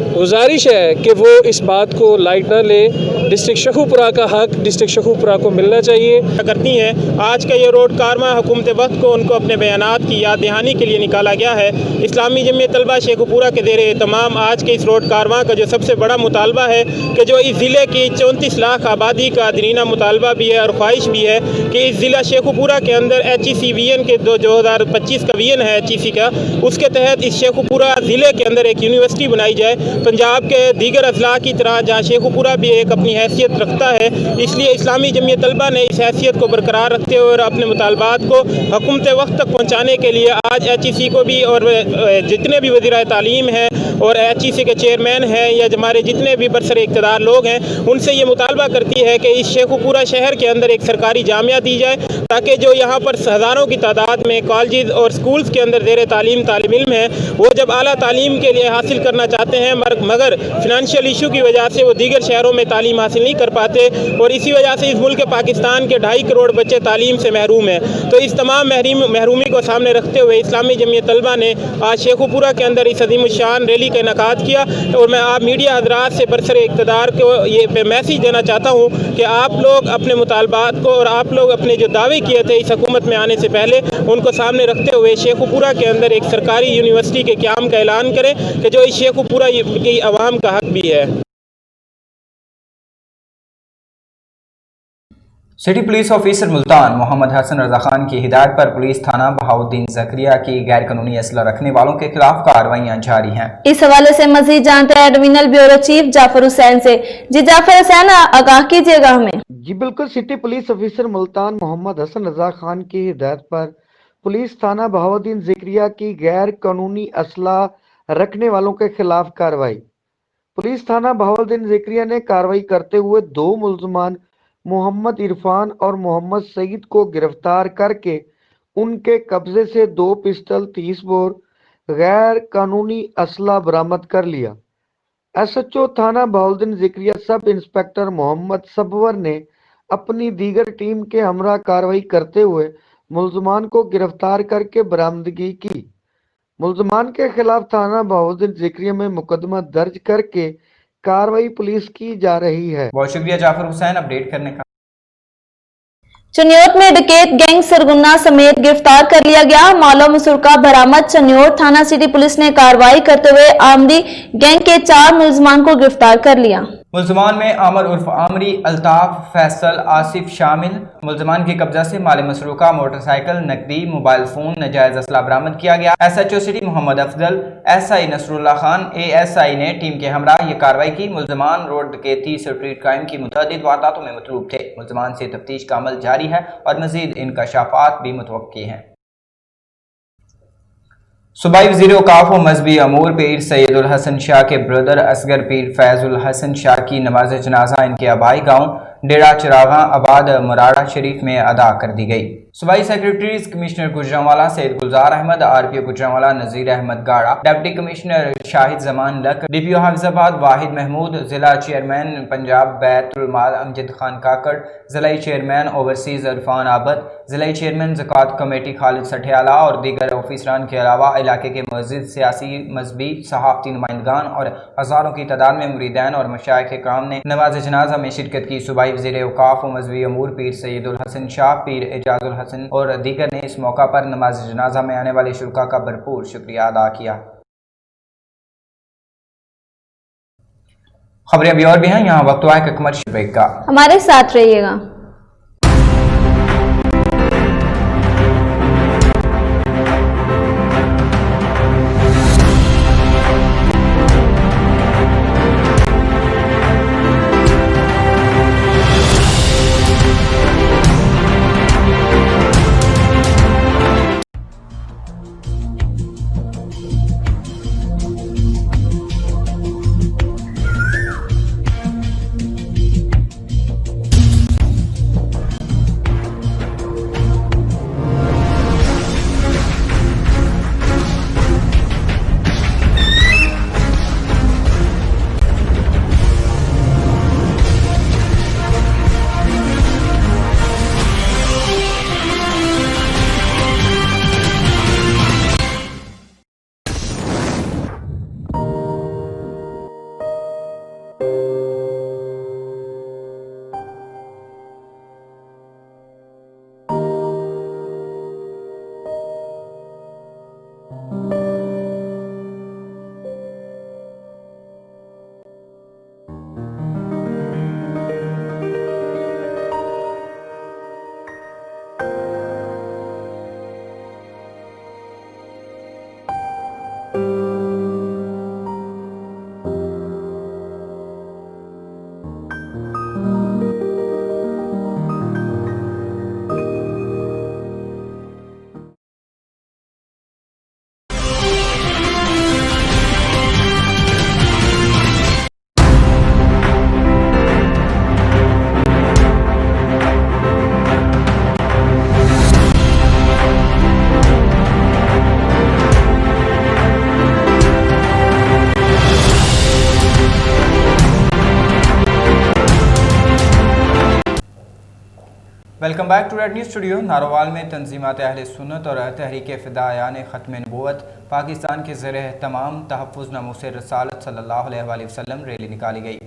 गुजारिश है कि वो इस बात को लाइट ना ले। डिस्ट्रिक्ट शेखुपुरा का हक डिस्ट्रिक्ट शेखुपुरा को मिलना चाहिए।
करती हैं आज का ये रोड कारवां हुकूमत वक्त को उनको अपने बयानात की याद दहानी के लिए निकाला गया है। इस्लामी जमीयत तलबा शेखुपुरा के ज़ेरे तमाम आज के इस रोड कारवां का जो सबसे बड़ा मुतालबा है कि जो इस ज़िले की 34 लाख आबादी का दरीना मुतालबा भी है और ख्वाहिश भी है कि इस ज़िला शेखुपुरा के अंदर HEC विजन के 2025 का विजन है HEC का, उसके तहत इस शेखुपुरा ज़िले के अंदर एक यूनिवर्सिटी बनाई जाए। पंजाब के दीगर अजला की तरह जहाँ शेखुपुरा भी एक अपनी हैसियत रखता है, इसलिए इस्लामी जमीयत तलबा ने इस हैसियत को बरकरार रखते हुए और अपने मुतालबात को हुकूमत वक्त तक पहुँचाने के लिए आज HEC को भी और जितने भी वज़ीर तालीम हैं और HEC के चेयरमैन हैं या हमारे जितने भी बरसर इक़्तिदार लोग हैं, उनसे ये मुतालबा करती है कि इस शेखुपुरा शहर के अंदर एक सरकारी जामिया दी जाए, ताकि जो यहाँ पर हज़ारों की तादाद में कॉलेज और स्कूल्स के अंदर ज़ेरे तालीम तालिब इल्म है, वो जब आला तालीम के लिए हासिल करना चाहते हैं मगर फिनंशियल इशू की वजह से वो दीगर शहरों में तालीम हासिल नहीं कर पाते और इसी वजह से इस मुल्क पाकिस्तान के 2.5 करोड़ बच्चे तालीम से महरूम हैं। तो इस तमाम महरूमी को सामने रखते हुए इस्लामी जमीयत तलबा ने आज शेखुपुरा के अंदर इस अज़ीम शान रैली का इनेकाद किया और मैं आप मीडिया हज़रात से बरसर इक़्तिदार को ये मैसेज देना चाहता हूँ कि आप लोग अपने मुतालबात को और आप लोग अपने जो दावे किए थे इस हुकूमत में आने से पहले उनको सामने रखते हुए शेखुपुरा के अंदर एक सरकारी यूनिवर्सिटी के क़याम का ऐलान करें कि जो इस शेखुपुरा की आवाम का हक भी है।
City police officer Multan Mohammad Hassan Raza Khan की हिदायत पर पुलिस थाना बहाउद्दीन ज़करिया की गैर कानूनी असला रखने वालों के खिलाफ कार्रवाइयां जारी हैं।
इस हवाले से मजीद जानते हैं divisional bureau chief Jafar Hussain से। जी जाफर हुसैन, आगाह कीजिएगा हमें।
जी बिल्कुल, city police officer Multan Mohammad Hassan Raza Khan की हिदायत पर पुलिस थाना बहाउद्दीन ज़करिया की गैर कानूनी असला रखने वालों के खिलाफ कार्रवाई। पुलिस थाना बहाउद्दीन ज़करिया ने कार्रवाई करते हुए 2 मुल्ज़मान मोहम्मद इरफान और मोहम्मद सईद को गिरफ्तार करके उनके कब्जे से 2 पिस्टल 30 बोर गैर कानूनी असला बरामद कर लिया। SHO थाना बहाउद्दीन ज़करिया सब इंस्पेक्टर मोहम्मद सबवर ने अपनी दीगर टीम के हमरा कार्रवाई करते हुए मुल्ज़मान को गिरफ्तार करके बरामदगी की। मुल्ज़मान के खिलाफ थाना बहाउद्दीन ज़करिया में मुकदमा दर्ज करके कार्रवाई पुलिस की जा रही है।
बहुत शुक्रिया जाफर हुसैन अपडेट करने का।
चन्योट में डकैत गैंग सरगुना समेत गिरफ्तार कर लिया गया। मालो मसरूका बरामद। चन्योट थाना सिटी पुलिस ने कार्रवाई करते हुए आमरी गैंग के 4 मुल्ज़मान को गिरफ्तार कर लिया। मुल्ज़मान में आमर उर्फ आमरी, अल्ताफ, फैसल, आसिफ शामिल। मुल्ज़मान के कब्जा से माल मसरूका, मोटरसाइकिल, नकदी, मोबाइल फोन, नजायज असला बरामद किया गया। SHO city Mohammad Afzal, SI Nasrullah Khan, ASI ने टीम के हमरा ये कार्रवाई की। मुल्ज़मान रोड डकैती, स्ट्रीट क्राइम की मुतअद्दिद वारदातों में मतलूब थे। मुल्ज़मान से तफ्तीश का अमल जारी है और मजीद इंकशाफात भी मुतवक्की हैं। सूबाई वज़ीर औक़ाफ़ व मज़हबी अमूर पीर सैयदुल हसन शाह के ब्रदर असगर पीर फैज़ुल हसन शाह की नमाज जनाजा इनके आबाई गांव डेरा चिरागा आबाद मुराड़ा शरीफ में अदा कर दी गई।
सूबाई secretaries commissioner Gujranwala Syed Gulzar Ahmad, RPO Gujranwala Nazir Ahmad Gada, deputy commissioner Shahid Zaman Lak, DPO Hafizabad Wahid Mahmood, जिला चेयरमैन पंजाब बैतुल माल अमजद खान काकड़, जिलाई चेयरमैन ओवरसीज इरफान आबद, जिलाई चेयरमैन ज़कात कमेटी खालिद सठियाला और दीगर ऑफिसरान के अलावा इलाके के मज़ीद सियासी, मजहबी, सहाफ़ती नुमाइंदगान और हज़ारों की तादाद में मुरीदान और मशाइख इकराम ने नमाज जनाजा में शिरकत की। सूबाई वज़ीर औक़ाफ़ व मजहबी अमूर पीर सैयदुल हसन शाह, पीर एजाजुल हसन और दीगर ने इस मौका पर नमाज जनाजा में आने वाले शुरका का भरपूर शुक्रिया अदा किया। खबरें अभी और भी हैं, यहाँ वक्त हुआ है कि कमर्शियल ब्रेक का।
हमारे साथ रहिएगा।
Welcome back to Red News studio. Narowal में तंजीमात अहले सुन्नत और तहरीक फ़िदायान ख़त्म नबूवत पाकिस्तान के ज़र तमाम तहफ़्फ़ुज़ नामूस रसालत सल्लल्लाहु अलैहि वसल्लम रैली निकाली गई।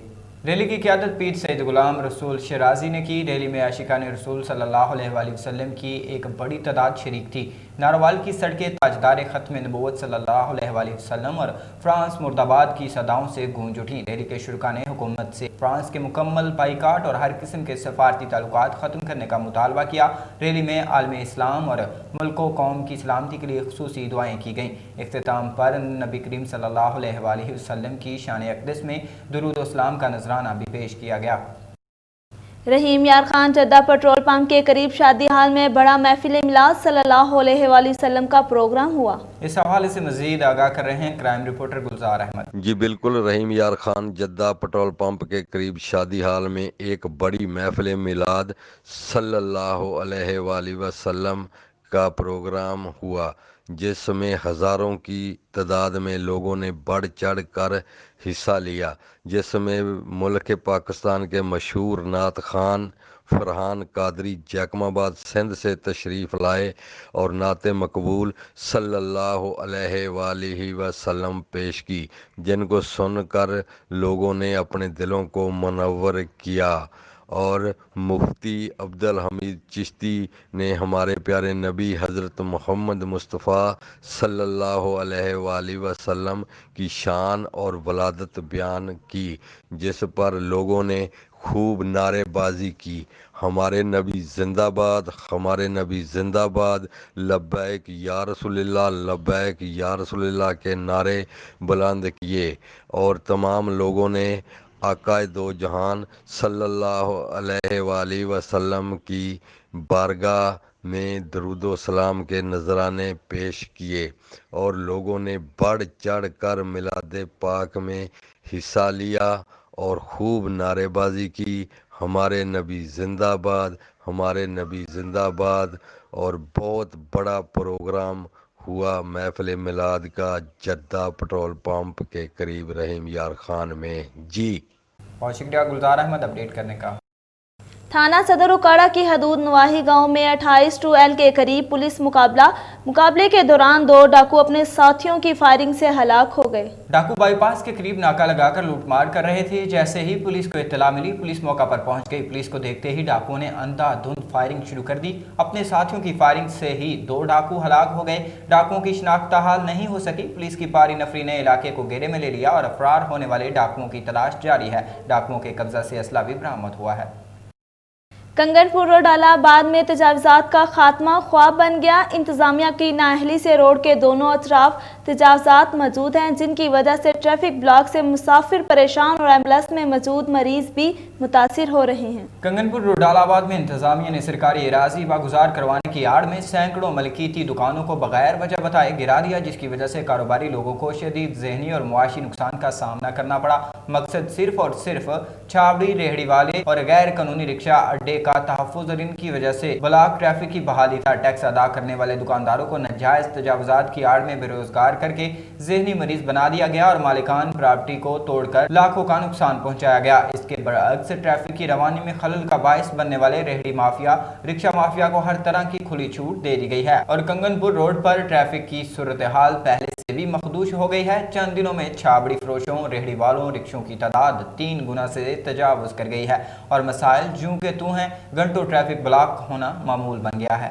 रैली की क़यादत पीर सैयद ग़ुलाम रसूल शिराज़ी ने की। रैली में आशिकान रसूल सल्लल्लाहु अलैहि वसल्लम की एक बड़ी तादाद शरीक थी। नारोवाल की सड़कें ताजदार ख़त्म नबूवत सल्लल्लाहु अलैहि वसल्लम और फ्रांस मुर्दाबाद की सदाओं से गूंज उठी। रैली के शुरका ने हुकूमत से फ्रांस के मुकम्मल बाइकाट और हर किस्म के सफारती ताल्लुकात ख़त्म करने का मुतालबा किया। रैली में आलम इस्लाम और मुल्क कौम की सलामती के लिए ख़ुसूसी दुआएँ की गईं। इख्तिताम पर नबी करीम सल्लल्लाहु अलैहि वसल्लम की शान अक़दस में दुरूद व सलाम का नजराना भी पेश किया गया।
रहीम यार खान जद्दा पेट्रोल पंप के करीब शादी हाल में बड़ा महफिल मिलाद सल्लल्लाहु अलैहि वसल्लम का प्रोग्राम हुआ। इस हवाले से मजीद आगाह कर रहे हैं क्राइम रिपोर्टर गुलजार अहमद।
जी बिल्कुल, रहीम यार खान जद्दा पेट्रोल पंप के करीब शादी हाल में एक बड़ी महफिल मिलाद सल्लल्लाहु अलैहि वसल्लम का प्रोग्राम हुआ, जिसमें हज़ारों की तादाद में लोगों ने बढ़ चढ़ कर हिस्सा लिया, जिसमें मुल्क पाकिस्तान के मशहूर नात खान फरहान कादरी जैकमाबाद सिंध से तशरीफ़ लाए और नात मकबूल सल्लल्लाहु अलैहि वसल्लम पेश की, जिनको सुनकर लोगों ने अपने दिलों को मुनव्वर किया। और मुफ्ती अब्दुल हमीद चिश्ती ने हमारे प्यारे नबी हज़रत मोहम्मद मुस्तफ़ा सल्लल्लाहु अलैहि वसल्लम की शान और वलादत बयान की, जिस पर लोगों ने खूब नारेबाजी की। हमारे नबी जिंदाबाद, हमारे नबी जिंदाबाद, लब्बैक या रसूलल्लाह, लब्बैक या रसूलल्लाह के नारे बुलंद किए और तमाम लोगों ने आकाए दो जहान सल्लल्लाहु अलैहि वसल्लम की बारगाह में दरूद व सलाम के नजराने पेश किए और लोगों ने बढ़ चढ़ कर मिलाद पाक में हिस्सा लिया और खूब नारेबाजी की। हमारे नबी जिंदाबाद, हमारे नबी जिंदाबाद। اور بہت بڑا پروگرام ہوا محفل میلاد کا جدہ پٹرول پمپ کے قریب رحیم یار خان میں. جی
بہت شکریہ گلزار احمد اپڈیٹ کرنے کا.
تھانہ صدر اکاڑا کی حدود نواحی گاؤں میں 28-2L کے قریب پولیس مقابلے کے دوران 2 ڈاکو اپنے ساتھیوں کی فائرنگ سے ہلاک ہو گئے.
ڈاکو بائی پاس کے قریب ناکہ لگا کر لوٹ مار کر رہے تھے. جیسے ہی پولیس کو اطلاع ملی پولیس موقع پر پہنچ گئی. پولیس کو دیکھتے ہی ڈاکوؤں نے اندھا دھند فائرنگ شروع کر دی. اپنے ساتھیوں کی فائرنگ سے ہی 2 ڈاکو ہلاک ہو گئے. ڈاکوؤں کی شناخت حال نہیں ہو سکی. پولیس کی پاری نفری نے علاقے کو گھیرے میں لے لیا اور فرار ہونے والے ڈاکوؤں کی تلاش جاری ہے. ڈاکوؤں کے قبضہ سے اسلحہ بھی برآمد ہوا ہے.
کنگن پور روڈ الہ آباد میں تجاوزات کا خاتمہ خواب بن گیا. انتظامیہ کی نااہلی سے روڈ کے دونوں اطراف تجاوزات موجود ہیں جن کی وجہ سے ٹریفک بلاک سے مسافر پریشان اور ایمبولینس میں موجود مریض بھی متاثر ہو رہے ہیں.
کنگن پور روڈ الہ آباد میں انتظامیہ نے سرکاری اراضی واگزار کروانے کی آڑ میں سینکڑوں ملکیتی دکانوں کو بغیر وجہ بتائے گرا دیا جس کی وجہ سے کاروباری لوگوں کو شدید ذہنی اور معاشی نقصان کا سامنا کرنا پڑا. مقصد صرف اور صرف چھاوڑی ریہڑی والے اور غیر قانونی رکشہ اڈے کا تحفظ اور ان کی وجہ سے بلاک ٹریفک کی بحالی تھا. ٹیکس ادا کرنے والے دکانداروں کو ناجائز تجاوزات کی آڑ میں بے روزگار کر کے ذہنی مریض بنا دیا گیا اور مالکان پراپرٹی کو توڑ کر لاکھوں کا نقصان پہنچایا گیا. اس کے برعکس ٹریفک کی روانی میں خلل کا باعث بننے والے ریہڑی مافیا رکشہ مافیا کو ہر طرح کی کھلی چھوٹ دے دی گئی ہے اور کنگن پور روڈ پر ٹریفک کی صورتحال پہلے سے بھی مخدوش ہو گئی ہے. چند دنوں میں چھابڑی فروشوں ریہڑی والوں رکشوں کی تعداد 3 گنا سے تجاوز کر گئی ہے اور مسائل جوں کے توں ہیں. گھنٹوں ٹریفک بلاک ہونا معمول بن گیا ہے.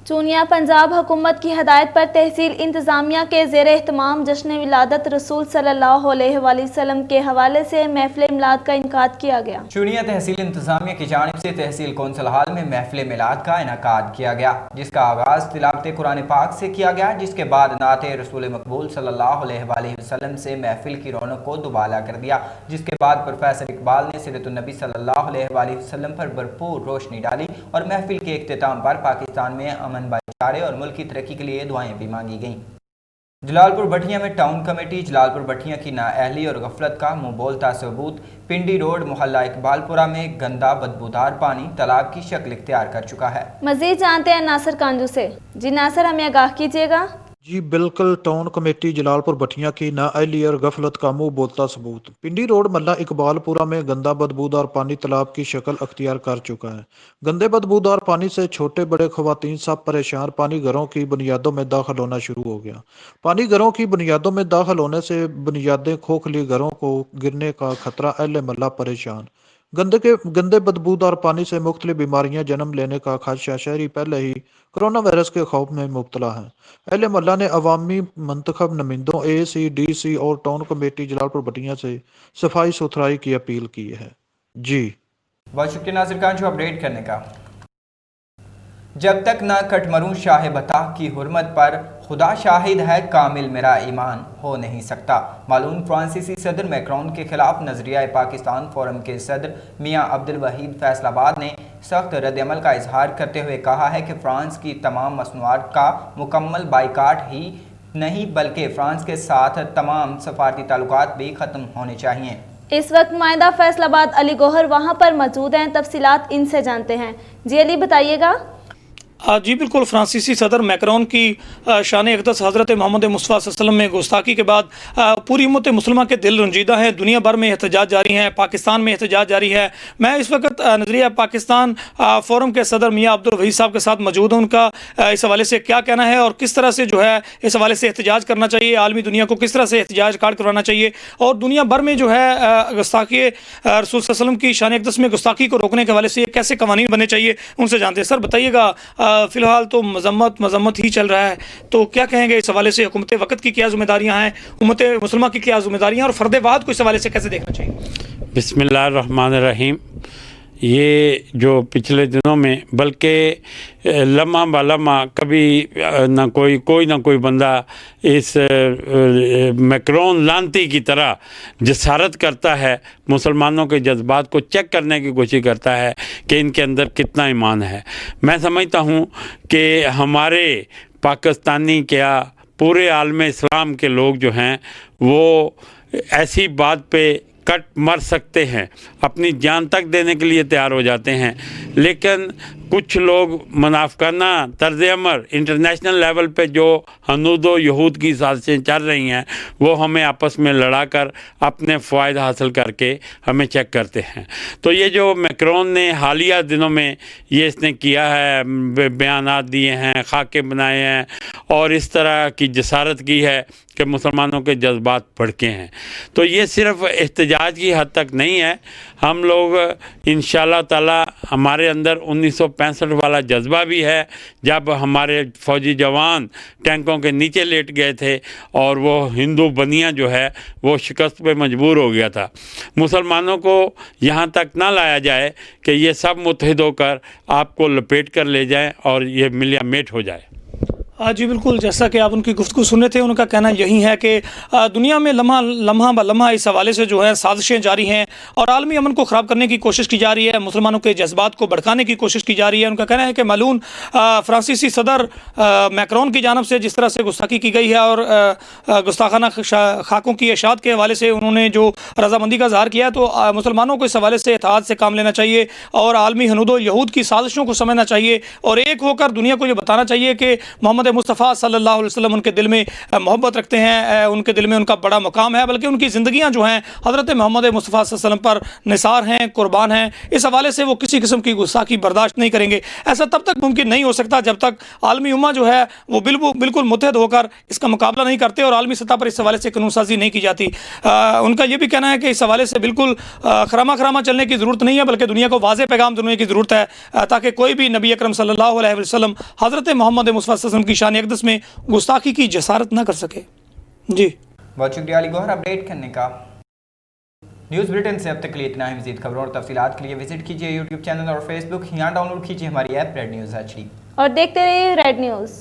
چونیا پنجاب حکومت کی ہدایت پر تحصیل انتظامیہ کے زیر اہتمام جشن ولادت رسول صلی اللہ علیہ وآلہ وسلم کے حوالے سے محفل میلاد کا انعقاد کیا گیا.
چونیا تحصیل انتظامیہ کی جانب سے تحصیل کونسل ہال میں محفل میلاد کا انعقاد کیا گیا جس کا آغاز تلاوت قرآن پاک سے کیا گیا جس کے بعد نعت رسول مقبول صلی اللہ علیہ وآلہ وسلم سے محفل کی رونق کو دوبالا کر دیا جس کے بعد پروفیسر اقبال نے سیرت النبی صلی اللہ علیہ وآلہ وسلم پر بھرپور روشنی ڈالی اور محفل کے اختتام پر پاکستان میں امن بھائی چارے اور ملک کی ترقی کے لیے دعائیں بھی مانگی گئیں. جلال پور بٹھیاں میں ٹاؤن کمیٹی جلال پور بٹھیاں کی نااہلی اور غفلت کا منہ بولتا ثبوت. پنڈی روڈ محلہ اقبال پورہ میں گندا بدبودار پانی تالاب کی شکل اختیار کر چکا ہے.
مزید جانتے ہیں ناصر کانجو سے. جی ناصر ہمیں آگاہ کیجیے گا.
جی بالکل، ٹاؤن کمیٹی جلال پور بٹھیاں کی نااہلی اور غفلت کا منہ بولتا ثبوت. پنڈی روڈ محلہ اقبال پورہ میں گندا بدبودار پانی تالاب کی شکل اختیار کر چکا ہے. گندے بدبودار پانی سے چھوٹے بڑے خواتین سب پریشان. پانی گھروں کی بنیادوں میں داخل ہونا شروع ہو گیا. پانی گھروں کی بنیادوں میں داخل ہونے سے بنیادیں کھوکھلی گھروں کو گرنے کا خطرہ. اہل محلہ پریشان. گندے بدبودار پانی سے مختلف بیماریاں جنم لینے کا خدشہ. شہری پہلے ہی کرونا وائرس کے خوف میں مبتلا ہیں. اہل محلہ نے عوامی منتخب نمائندوں AC/DC اور ٹاؤن کمیٹی جلال پور بٹھیاں سے صفائی ستھرائی کی اپیل کی ہے. جی
بہت شکریہ ناصر خان جو اپڈیٹ کرنے کا. جب تک نہ کٹ مروں شاہ بتا کی حرمت پر خدا شاہد ہے کامل میرا ایمان ہو نہیں سکتا. معلوم فرانسیسی صدر میکرون کے خلاف نظریہ پاکستان فورم کے صدر میاں عبد الوحید فیصل آباد نے سخت رد عمل کا اظہار کرتے ہوئے کہا ہے کہ فرانس کی تمام مصنوعات کا مکمل بائیکاٹ ہی نہیں بلکہ فرانس کے ساتھ تمام سفارتی تعلقات بھی ختم ہونے چاہیے.
اس وقت نمائندہ فیصل آباد علی گوہر وہاں پر موجود ہیں. تفصیلات ان سے جانتے ہیں. جی علی بتائیے گا.
جی بالکل، فرانسیسی صدر میکرون کی شان اقدس حضرت محمد مصطفیٰ صلی اللہ علیہ وسلم میں گستاخی کے بعد پوری امت مسلمہ کے دل رنجیدہ ہیں. دنیا بھر میں احتجاج جاری ہیں، پاکستان میں احتجاج جاری ہے. میں اس وقت نظریہ پاکستان فورم کے صدر میاں عبد الوحید صاحب کے ساتھ موجود ہوں. ان کا اس حوالے سے کیا کہنا ہے اور کس طرح سے جو ہے اس حوالے سے احتجاج کرنا چاہیے، عالمی دنیا کو کس طرح سے احتجاج کارڈ کروانا چاہیے اور دنیا بھر میں جو ہے گستاخی رسول صلی اللہ علیہ وسلم کی شان اقدس میں گستاخی کو روکنے کے حوالے سے کیسے قوانین بننے چاہیے ان سے جانتے ہیں. سر بتائیے گا، فی الحال تو مذمت ہی چل رہا ہے، تو کیا کہیں گے اس حوالے سے؟ حکومت وقت کی کیا ذمہ داریاں ہیں، امت مسلمہ کی کیا ذمہ داریاں اور فرد واحد کو اس حوالے سے کیسے دیکھنا چاہیے؟
بسم اللہ الرحمن الرحیم. یہ جو پچھلے دنوں میں بلکہ لمحہ بلمحہ کبھی کوئی نہ کوئی بندہ اس میکرون لانتی کی طرح جسارت کرتا ہے، مسلمانوں کے جذبات کو چیک کرنے کی کوشش کرتا ہے کہ ان کے اندر کتنا ایمان ہے. میں سمجھتا ہوں کہ ہمارے پاکستانی کیا پورے عالم اسلام کے لوگ جو ہیں وہ ایسی بات پہ کٹ مر سکتے ہیں، اپنی جان تک دینے کے لیے تیار ہو جاتے ہیں، لیکن कुछ लोग मुनाफिकाना तर्ज अमल इंटरनेशनल लेवल पे जो हनूद व यहूद की साजिशें चल रही हैं वो हमें आपस में लड़ाकर अपने फ़ायदे हासिल करके हमें चेक करते हैं। तो ये जो मैक्रोन ने हालिया दिनों में ये इसने किया है, बयानात दिए हैं, खाके बनाए हैं और इस तरह की जसारत की है कि मुसलमानों के जज्बात भड़के हैं, तो ये सिर्फ़ एहतजाज की हद तक नहीं है। हम लोग इंशाअल्लाह ताला हमारे अंदर 1965 वाला जज्बा भी है, जब हमारे फ़ौजी जवान टैंकों के नीचे लेट गए थे और वो हिंदू बनिया जो है वो शिकस्त पे मजबूर हो गया था। मुसलमानों को यहाँ तक ना लाया जाए कि ये सब मुत्तहिद होकर आपको लपेट कर ले जाएं और ये मिलिया मेट हो जाए।
जी बिल्कुल, जैसा कि आप उनकी गुफ्तगू सुन रहे थे, उनका कहना यही है कि दुनिया में लम्हा ब लम्हा इस हवाले से जो है साजिशें जारी हैं और आलमी अमन को ख़राब करने की कोशिश की जा रही है, मुसलमानों के जज्बात को भड़काने की कोशिश की जा रही है। उनका कहना है कि मालूम फ्रांसीसी सदर मैक्रोन की जानब से जिस तरह से गुस्ताखी की गई है और गुस्ताखाना खाकों की इशाअत के हवाले से उन्होंने जो रजामंदी का इज़हार किया है, तो मुसलमानों को इस हवाले से इत्तेहाद से काम लेना चाहिए और आलमी हनूद व यहूद की साजिशों को समझना चाहिए और एक होकर दुनिया को ये बताना चाहिए कि मोहम्मद मुस्तफ़ा सल्लल्लाहु अलैहि वसल्लम उनके दिल में मोहब्बत रखते हैं, उनके दिल में उनका बड़ा मकाम है, बल्कि उनकी ज़िंदगियां जो हैं हज़रत मोहम्मद मुस्तफ़ा सल्लल्लाहु अलैहि वसल्लम पर निसार हैं, कुर्बान हैं। इस हवाले से वो किसी किस्म की गुस्ताखी बर्दाश्त नहीं करेंगे। ऐसा तब तक मुमकिन नहीं हो सकता जब तक आलमी उम्मा जो है वो बिल्कुल मुत्तहद होकर इसका मुकाबला नहीं करते और आलमी सतह पर इस हवाले से कानून साजी नहीं की जाती। उनका ये भी कहना है कि इस हवाले से बिल्कुल खरामा चलने की ज़रूरत नहीं है, बल्कि दुनिया को वाज़ेह पैगाम देने की ज़रूरत है ताकि कोई भी नबी अकरम सल्लल्लाहु अलैहि वसल्लम हज़रत मोहम्मद मुस्तफ़ा सल्लल्लाहु अलैहि वसल्लम की शान अक़दस में गुस्ताखी की जसारत न कर सके। जी
बहुत शुक्रिया अली गौहर अपडेट करने का। न्यूज़ बुलेटिन से अब तक के लिए इतना ही। मज़ीद खबरों और तफसीलात के लिए विजिट कीजिए यूट्यूब चैनल और फेसबुक, यहाँ डाउनलोड कीजिए हमारी ऐप रेड न्यूज़ HD
और देखते रहिए रेड न्यूज़।